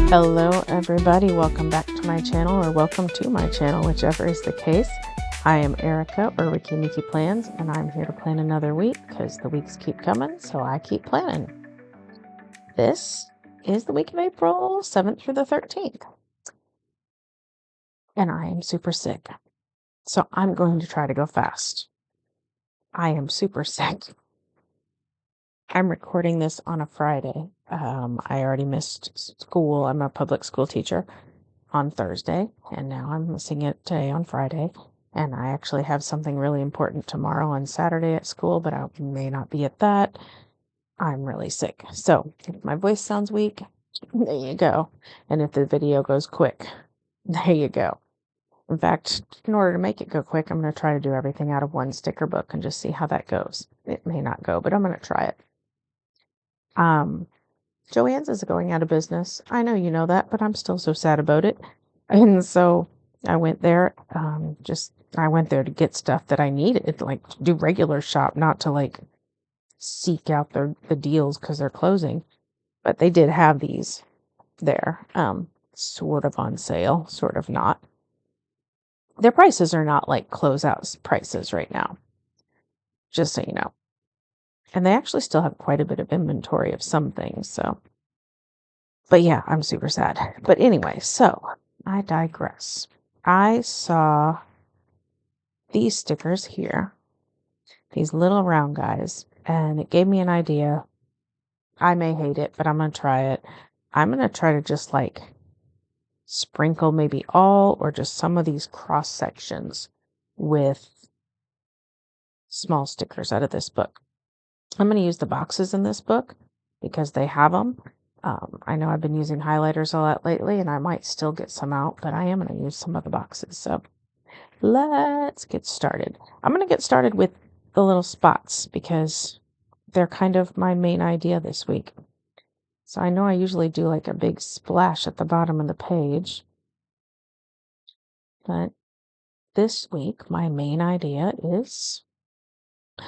Hello everybody, welcome back to my channel, or welcome to my channel, whichever is the case. I am Erica, or Ricky Mickey Plans, and I'm here to plan another week because the weeks keep coming, so I keep planning. This is the week of April 7th through the 13th, and I am super sick, so I'm going to try to go fast. I am super sick. I'm recording this on a Friday. I already missed school. I'm a public school teacher on Thursday, and now I'm missing it today on Friday. And I actually have something really important tomorrow on Saturday at school, but I may not be at that. I'm really sick. So if my voice sounds weak, there you go. And if the video goes quick, there you go. In fact, in order to make it go quick, I'm going to try to do everything out of one sticker book and just see how that goes. It may not go, but I'm going to try it. Joann's is going out of business. I know you know that, but I'm still so sad about it. And so I went there, I went there to get stuff that I needed, like to do regular shop, not to like seek out the deals because they're closing. But they did have these there, sort of on sale, sort of not. Their prices are not like closeout prices right now, just so you know. And they actually still have quite a bit of inventory of some things, so. But yeah, I'm super sad. But anyway, so I digress. I saw these stickers here, these little round guys, and it gave me an idea. I may hate it, but I'm going to try it. I'm going to try to just like sprinkle maybe all or just some of these cross sections with small stickers out of this book. I'm going to use the boxes in this book because they have them. I know I've been using highlighters a lot lately, and I might still get some out, but I am going to use some of the boxes. So let's get started. I'm going to get started with the little spots because they're kind of my main idea this week. So I know I usually do like a big splash at the bottom of the page, but this week my main idea is,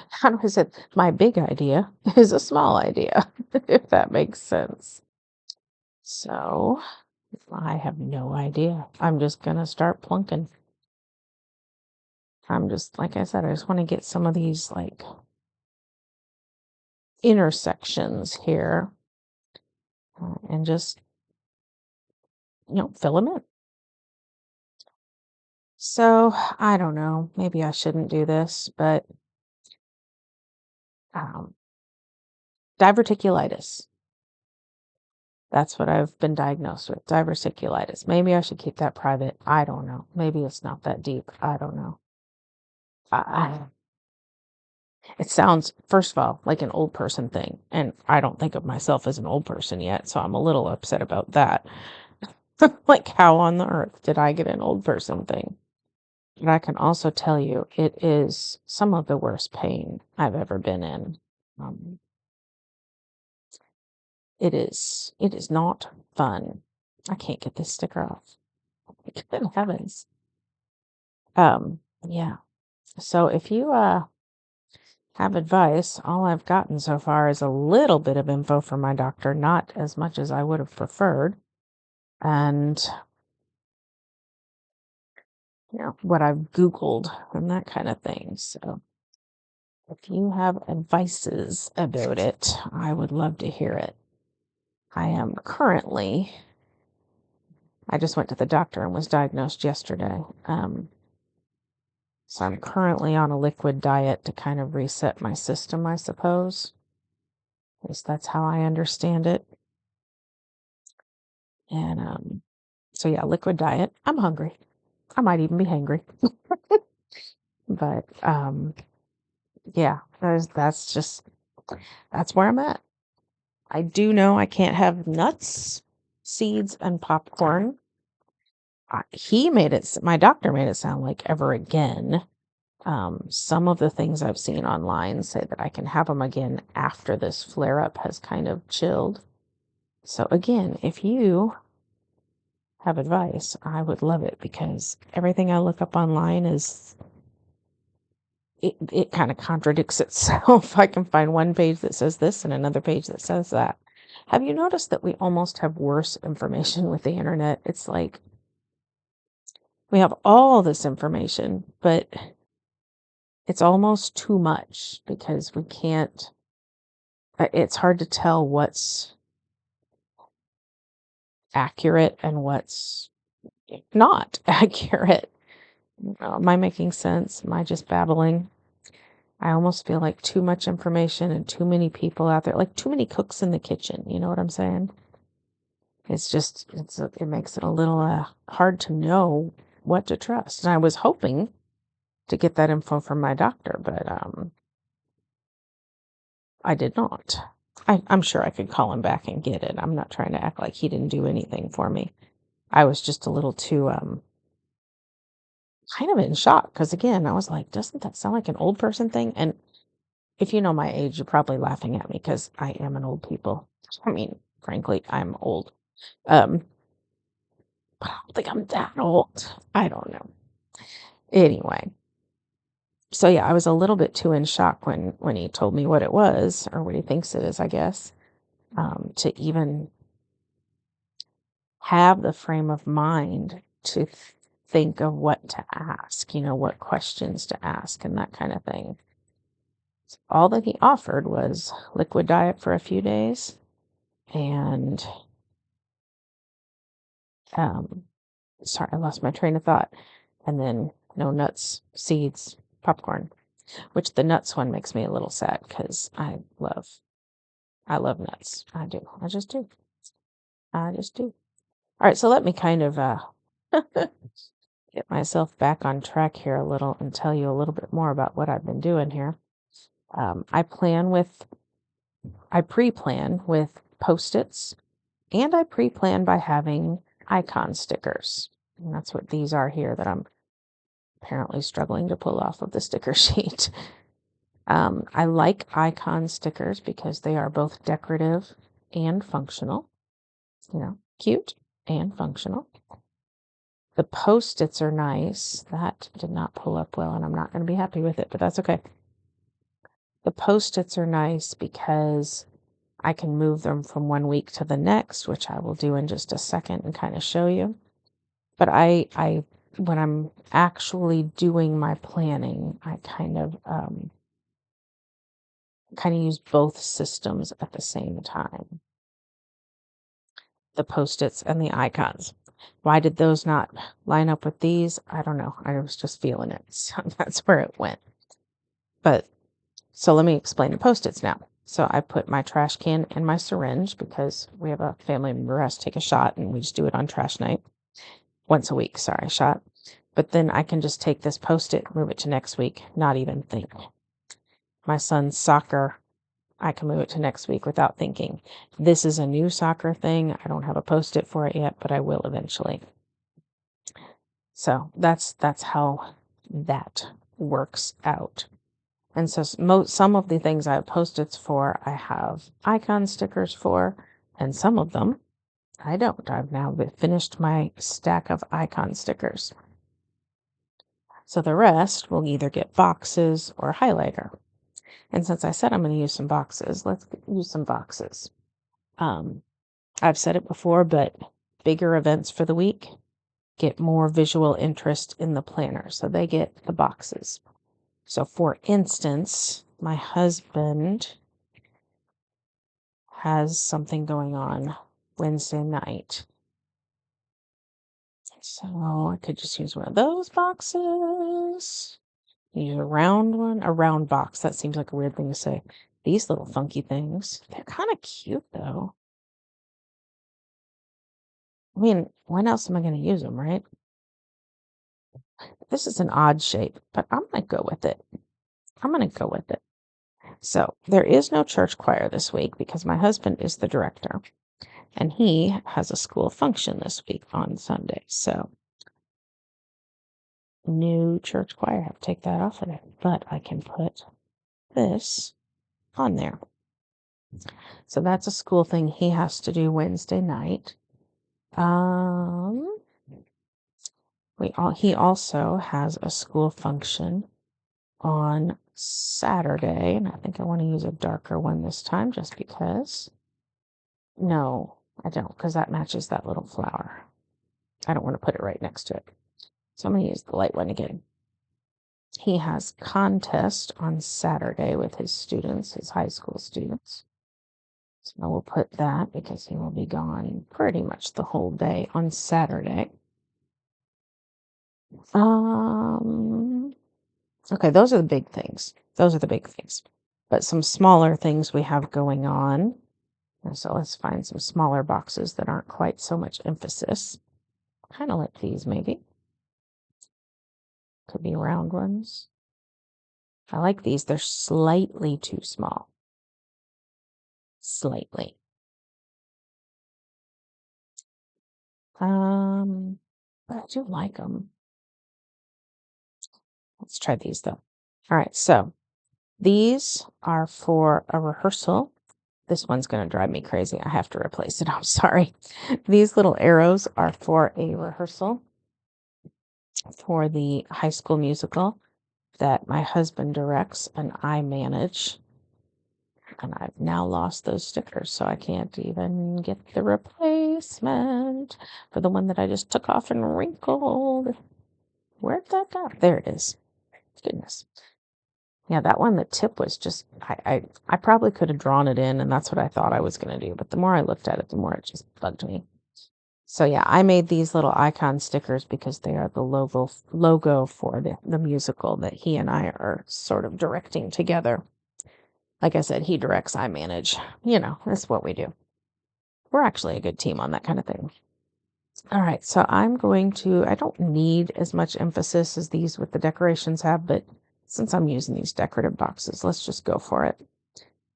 how do I say it? My big idea is a small idea, if that makes sense. So I have no idea. I'm just going to start plunking. I'm just, like I said, I just want to get some of these like intersections here and just, fill them in. So I don't know, maybe I shouldn't do this, but diverticulitis. That's what I've been diagnosed with, diverticulitis. Maybe I should keep that private. I don't know. Maybe it's not that deep. I don't know. It sounds, first of all, like an old person thing, and I don't think of myself as an old person yet, so I'm a little upset about that. Like, how on the earth did I get an old person thing? But I can also tell you, it is some of the worst pain I've ever been in. It is not fun. I can't get this sticker off. Good heavens. Yeah. So if you have advice, all I've gotten so far is a little bit of info from my doctor, not as much as I would have preferred. And what I've Googled and that kind of thing. So if you have advices about it, I would love to hear it. I just went to the doctor and was diagnosed yesterday. So I'm currently on a liquid diet to kind of reset my system, I suppose. At least that's how I understand it. And so yeah, liquid diet. I'm hungry. I might even be hangry. But yeah, that's where I'm at. I do know I can't have nuts, seeds, and popcorn. My doctor made it sound like ever again. Some of the things I've seen online say that I can have them again after this flare-up has kind of chilled. So again, if you have advice, I would love it because everything I look up online it kind of contradicts itself. I can find one page that says this and another page that says that. Have you noticed that we almost have worse information with the internet? It's like we have all this information, but it's almost too much because we can't, it's hard to tell what's accurate and what's not accurate. Am I making sense? Am I just babbling? I almost feel like too much information and too many people out there, like too many cooks in the kitchen. You know what I'm saying? It's just, it makes it a little hard to know what to trust. And I was hoping to get that info from my doctor, but I did not. I'm sure I could call him back and get it. I'm not trying to act like he didn't do anything for me. I was just a little too kind of in shock because again, I was like, doesn't that sound like an old person thing? And if you know my age, you're probably laughing at me because I am an old people. I mean, frankly, I'm old. But I don't think I'm that old. I don't know. Anyway, so yeah, I was a little bit too in shock when he told me what it was, or what he thinks it is, I guess, to even have the frame of mind to think of what to ask, what questions to ask, and that kind of thing. All that he offered was liquid diet for a few days, and sorry, I lost my train of thought. And then no nuts, seeds, popcorn, which the nuts one makes me a little sad because I love nuts. I do. I just do. I just do. All right, so let me kind of get myself back on track here a little and tell you a little bit more about what I've been doing here. I pre-plan with Post-its, and I pre-plan by having icon stickers. And that's what these are here that I'm apparently struggling to pull off of the sticker sheet. I like icon stickers because they are both decorative and functional. Cute and functional. The Post-its are nice. That did not pull up well, and I'm not going to be happy with it, but that's okay. The Post-its are nice because I can move them from one week to the next, which I will do in just a second and kind of show you. But when I'm actually doing my planning, I kind of use both systems at the same time. The Post-its and the icons. Why did those not line up with these? I don't know. I was just feeling it. So that's where it went. But so let me explain the Post-its now. So I put my trash can and my syringe because we have a family member who has to take a shot, and we just do it on trash night. Once a week, shot. But then I can just take this Post-it, move it to next week, not even think. My son's soccer, I can move it to next week without thinking. This is a new soccer thing. I don't have a Post-it for it yet, but I will eventually. So that's how that works out. And so some of the things I have Post-its for, I have icon stickers for, and some of them I don't. I've now finished my stack of icon stickers. So the rest will either get boxes or highlighter. And since I said I'm going to use some boxes, let's use some boxes. I've said it before, but bigger events for the week get more visual interest in the planner, so they get the boxes. So for instance, my husband has something going on Wednesday night. So I could just use one of those boxes. Use a round one, a round box. That seems like a weird thing to say. These little funky things, they're kind of cute though. I mean, when else am I going to use them, right? This is an odd shape, but I'm going to go with it. So there is no church choir this week because my husband is the director, and he has a school function this week on Sunday. So new church choir, I have to take that off of it, but I can put this on there. So that's a school thing he has to do Wednesday night. He also has a school function on Saturday, and I think I want to use a darker one this time just because. No, I don't, because that matches that little flower. I don't want to put it right next to it. So I'm going to use the light one again. He has contest on Saturday with his students, his high school students. So I will put that because he will be gone pretty much the whole day on Saturday. Okay, those are the big things. But some smaller things we have going on. So let's find some smaller boxes that aren't quite so much emphasis. Kind of like these, maybe. Could be round ones. I like these. They're slightly too small. Slightly. But I do like them. Let's try these though. All right, so these are for a rehearsal. This one's going to drive me crazy. I have to replace it. I'm sorry. These little arrows are for a rehearsal for the High School Musical that my husband directs and I manage. And I've now lost those stickers, so I can't even get the replacement for the one that I just took off and wrinkled. Where'd that go? There it is. Goodness. Yeah, that one, the tip was just, I probably could have drawn it in, and that's what I thought I was going to do. But the more I looked at it, the more it just bugged me. So yeah, I made these little icon stickers because they are the logo for the musical that he and I are sort of directing together. Like I said, he directs, I manage. That's what we do. We're actually a good team on that kind of thing. All right, so I don't need as much emphasis as these with the decorations have, but since I'm using these decorative boxes, let's just go for it.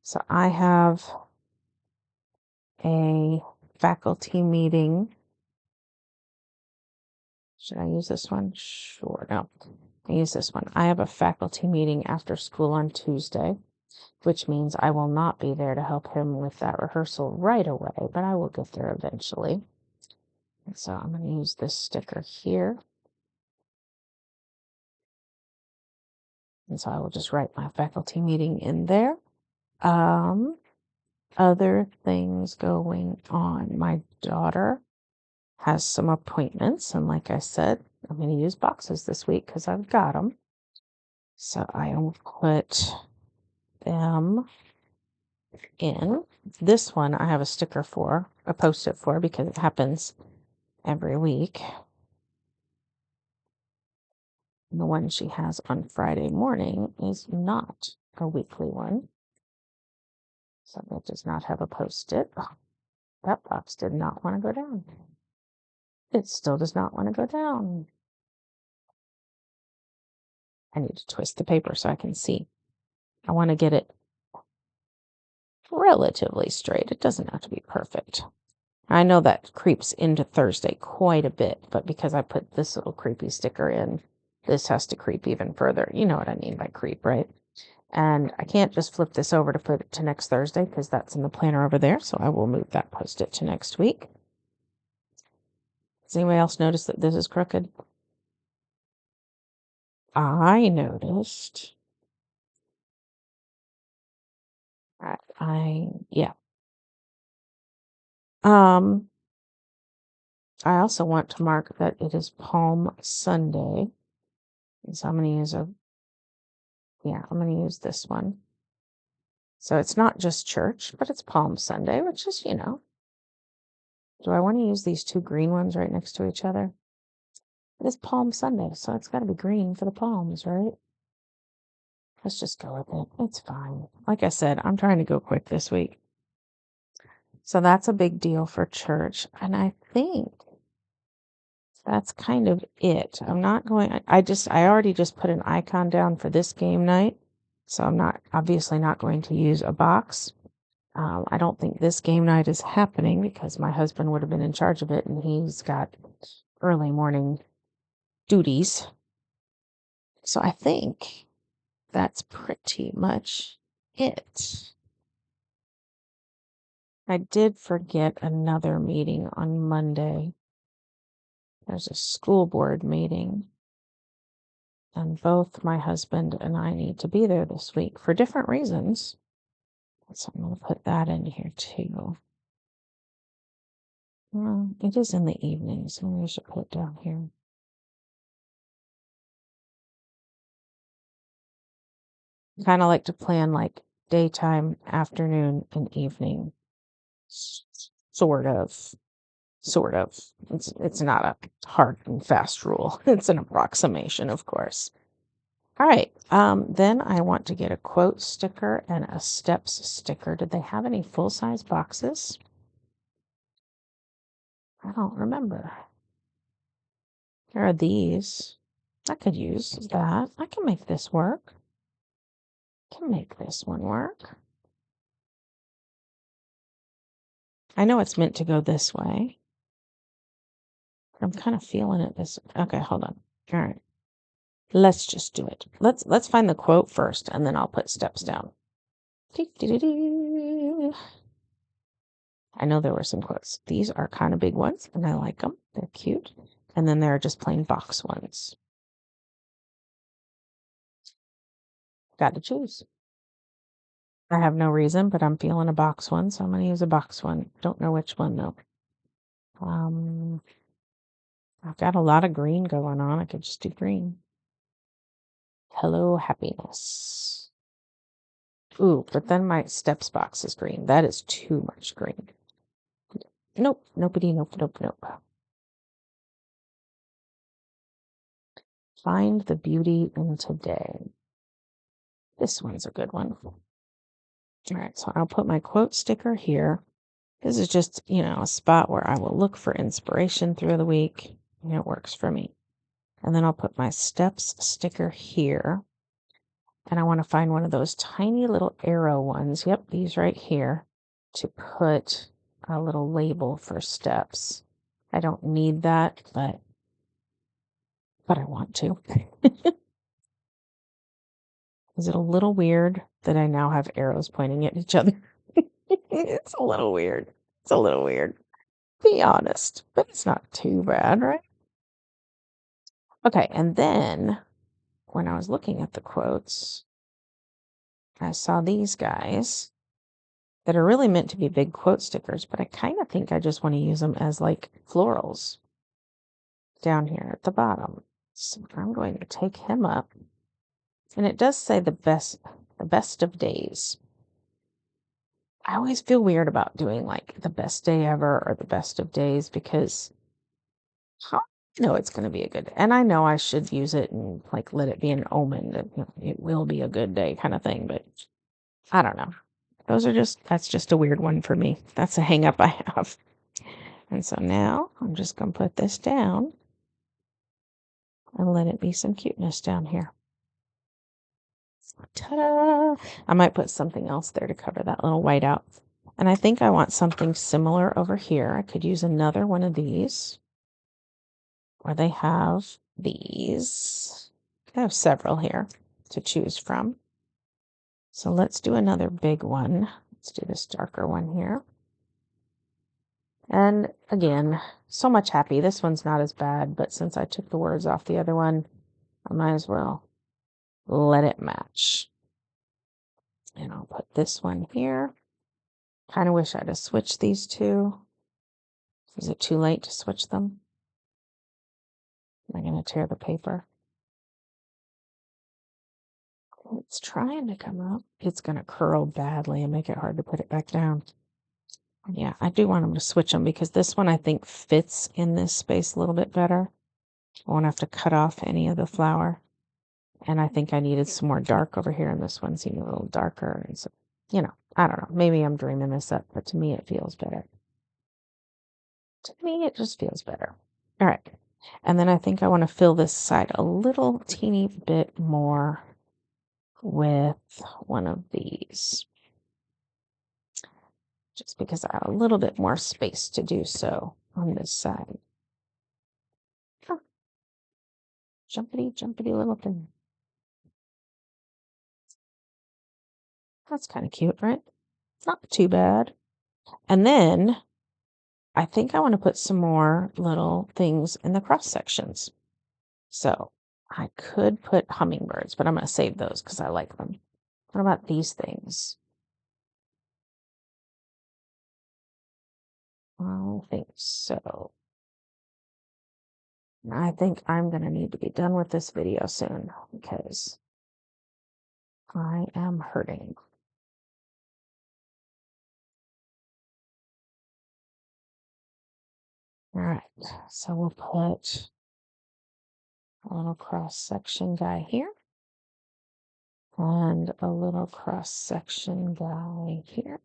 So I have a faculty meeting. Should I use this one? Sure, no. I use this one. I have a faculty meeting after school on Tuesday, which means I will not be there to help him with that rehearsal right away, but I will get there eventually. And so I'm going to use this sticker here. And so I will just write my faculty meeting in there. Other things going on. My daughter has some appointments, and like I said, I'm going to use boxes this week because I've got them. So I will put them in. This one I have a sticker for, a post-it for, because it happens every week. And the one she has on Friday morning is not a weekly one. So that does not have a post-it. Oh, that box did not want to go down. It still does not want to go down. I need to twist the paper so I can see. I want to get it relatively straight. It doesn't have to be perfect. I know that creeps into Thursday quite a bit, but because I put this little creepy sticker in, this has to creep even further. You know what I mean by creep, right? And I can't just flip this over to put it to next Thursday because that's in the planner over there. So I will move that post-it to next week. Does anybody else notice that this is crooked? I noticed. Yeah. I also want to mark that it is Palm Sunday. And so I'm going to use this one. So it's not just church, but it's Palm Sunday, which is, do I want to use these two green ones right next to each other? It is Palm Sunday, so it's got to be green for the palms, right? Let's just go with it. It's fine. Like I said, I'm trying to go quick this week. So that's a big deal for church. And I think that's kind of it. I'm not going, I already just put an icon down for this game night. So I'm obviously not going to use a box. I don't think this game night is happening because my husband would have been in charge of it and he's got early morning duties. So I think that's pretty much it. I did forget another meeting on Monday. There's a school board meeting. And both my husband and I need to be there this week for different reasons. So I'm going to put that in here too. Well, it is in the evening, so maybe I should put it down here. Kind of like to plan like daytime, afternoon, and evening. Sort of. Sort of. It's not a hard and fast rule. It's an approximation, of course. All right. Then I want to get a quote sticker and a steps sticker. Did they have any full-size boxes? I don't remember. There are these. I could use that. I can make this work. Can make this one work. I know it's meant to go this way. I'm kind of feeling it this. Okay, hold on. All right. Let's just do it. Let's find the quote first, and then I'll put steps down. I know there were some quotes. These are kind of big ones, and I like them. They're cute. And then there are just plain box ones. Got to choose. I have no reason, but I'm feeling a box one, so I'm going to use a box one. Don't know which one, though. I've got a lot of green going on. I could just do green. Hello, happiness. Ooh, but then my steps box is green. That is too much green. Nope, nobody, nope. Find the beauty in today. This one's a good one. All right, so I'll put my quote sticker here. This is just, a spot where I will look for inspiration through the week, and it works for me. And then I'll put my steps sticker here. And I want to find one of those tiny little arrow ones. Yep, these right here, to put a little label for steps. I don't need that, but I want to. Is it a little weird that I now have arrows pointing at each other? It's a little weird. It's a little weird. Be honest, but it's not too bad, right? Okay, and then when I was looking at the quotes, I saw these guys that are really meant to be big quote stickers, but I kind of think I just want to use them as like florals down here at the bottom. So I'm going to take him up. And it does say the best of days. I always feel weird about doing like the best day ever or the best of days because how no, it's going to be a good, and I know I should use it and like let it be an omen that it will be a good day kind of thing, but I don't know. That's just a weird one for me. That's a hang up I have. And so now I'm just going to put this down and let it be some cuteness down here. Ta-da! I might put something else there to cover that little white out. And I think I want something similar over here. I could use another one of these. Where they have these. I have several here to choose from. So let's do another big one. Let's do this darker one here. And again, so much happy. This one's not as bad, but since I took the words off the other one, I might as well let it match. And I'll put this one here. Kind of wish I'd have switched these two. Is it too late to switch them? Am I going to tear the paper? It's trying to come up. It's going to curl badly and make it hard to put it back down. Yeah, I do want them to switch them because this one I think fits in this space a little bit better. I won't have to cut off any of the flower. And I think I needed some more dark over here, and this one seemed a little darker. And so, I don't know. Maybe I'm dreaming this up, but to me it feels better. To me, it just feels better. All right. And then I think I want to fill this side a little teeny bit more with one of these. Just because I have a little bit more space to do so on this side. Oh, jumpity little thing. That's kind of cute, right? Not too bad. And then I think I want to put some more little things in the cross sections. So I could put hummingbirds, but I'm going to save those because I like them. What about these things? I think so. I think I'm going to need to be done with this video soon because I am hurting. All right, so we'll put a little cross section guy here and a little cross section guy here.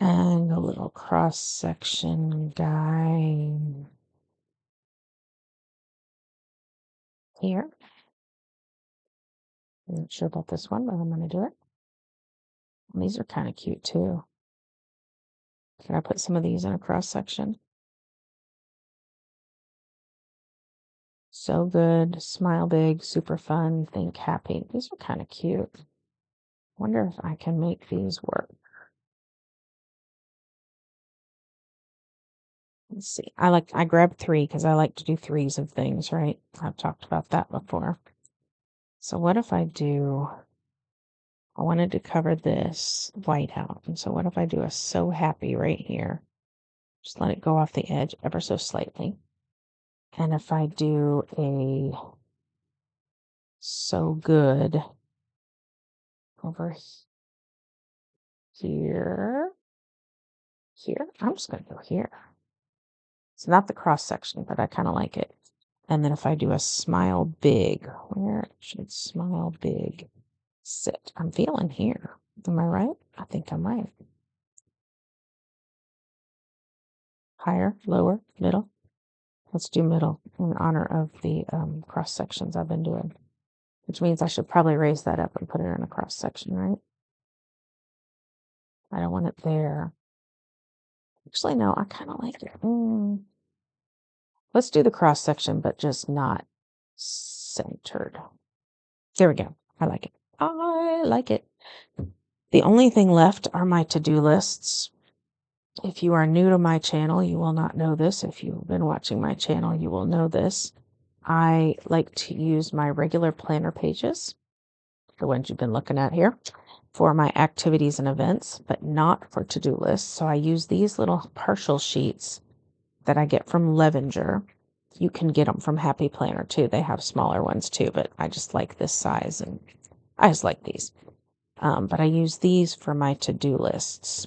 And a little cross section guy here. I'm not sure about this one, but I'm going to do it. And these are kind of cute too. Can I put some of these in a cross section? So good, smile big, super fun, think happy. These are kind of cute. Wonder if I can make these work. Let's see. I grabbed 3 because I like to do 3s of things, right? I've talked about that before. So what if I wanted to cover this white out. And so what if I do a so happy right here? Just let it go off the edge ever so slightly. And if I do a so good over here, I'm just going to go here. It's not the cross section, but I kind of like it. And then if I do a smile big, where should smile big sit? I'm feeling here. Am I right? I think I'm right. Higher, lower, middle. Let's do middle in honor of the cross sections I've been doing, which means I should probably raise that up and put it in a cross section, right? I don't want it there. Actually, no, I kind of like it. Let's do the cross section, but just not centered. There we go. I like it. I like it. The only thing left are my to-do lists. If you are new to my channel, you will not know this. If you've been watching my channel, you will know this. I like to use my regular planner pages, the ones you've been looking at here, for my activities and events, but not for to-do lists. So I use these little partial sheets that I get from Levenger. You can get them from Happy Planner too. They have smaller ones too, but I just like this size and I just like these. But I use these for my to-do lists.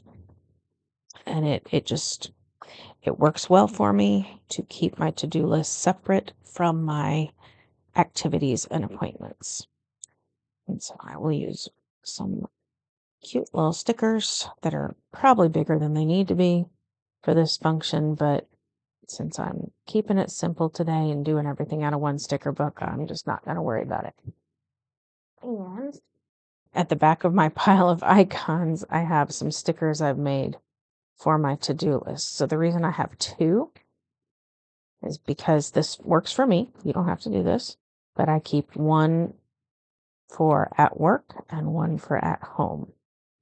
And it works well for me to keep my to-do list separate from my activities and appointments. And so I will use some cute little stickers that are probably bigger than they need to be for this function, but since I'm keeping it simple today and doing everything out of one sticker book, I'm just not going to worry about it. And at the back of my pile of icons, I have some stickers I've made for my to-do list. So the reason I have 2 is because this works for me. You don't have to do this, but I keep one for at work and one for at home.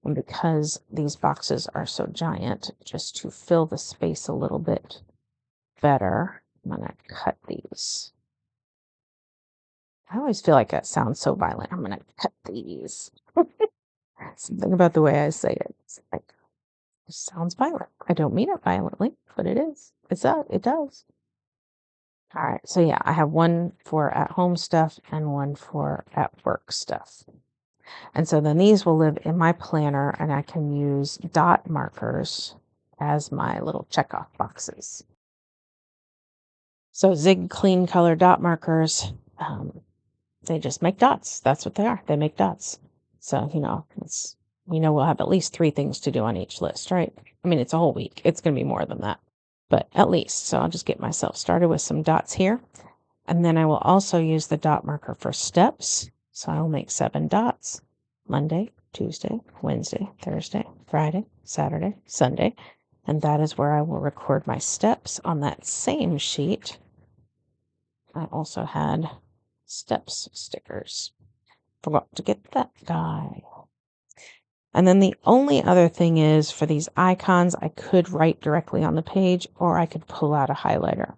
And because these boxes are so giant, just to fill the space a little bit better, I'm going to cut these. I always feel like that sounds so violent. I'm going to cut these. Something about the way I say it. It's like, it sounds violent. I don't mean it violently, but it is. It does. All right. So yeah, I have one for at home stuff and one for at work stuff. And so then these will live in my planner and I can use dot markers as my little checkoff boxes. So Zig Clean Color dot markers, they just make dots. That's what they are. They make dots. So, we'll have at least 3 things to do on each list, right? I mean, it's a whole week. It's going to be more than that, but at least. So I'll just get myself started with some dots here. And then I will also use the dot marker for steps. So I will make 7 dots. Monday, Tuesday, Wednesday, Thursday, Friday, Saturday, Sunday. And that is where I will record my steps on that same sheet. I also had steps stickers. Forgot to get that guy. And then the only other thing is for these icons, I could write directly on the page or I could pull out a highlighter.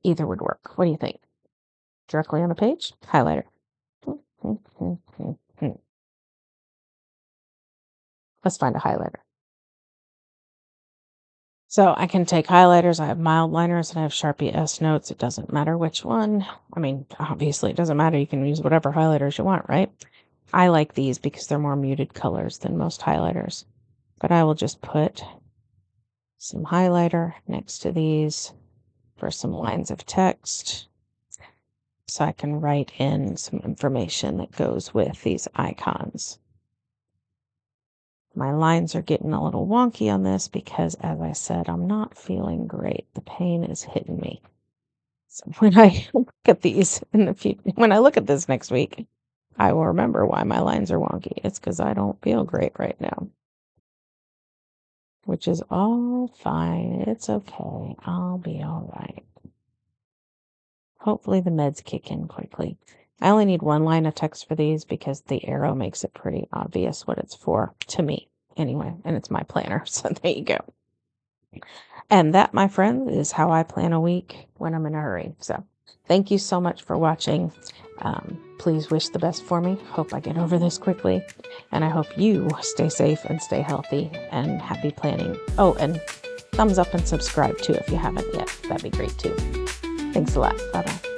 Either would work. What do you think? Directly on the page? Highlighter. Let's find a highlighter. So I can take highlighters. I have mild liners and I have Sharpie S Notes. It doesn't matter which one. I mean, obviously it doesn't matter. You can use whatever highlighters you want, right? I like these because they're more muted colors than most highlighters. But I will just put some highlighter next to these for some lines of text, so I can write in some information that goes with these icons. My lines are getting a little wonky on this because, as I said, I'm not feeling great. The pain is hitting me. So when I look at these in the future, when I look at this next week, I will remember why my lines are wonky. It's because I don't feel great right now, which is all fine. It's okay. I'll be all right. Hopefully the meds kick in quickly. I only need one line of text for these because the arrow makes it pretty obvious what it's for, to me anyway, and it's my planner, so there you go. And that, my friend, is how I plan a week when I'm in a hurry. So thank you so much for watching. Please wish the best for me. Hope I get over this quickly, and I hope you stay safe and stay healthy, and happy planning. Oh, and thumbs up and subscribe too if you haven't yet. That'd be great too. Thanks a lot. Bye-bye.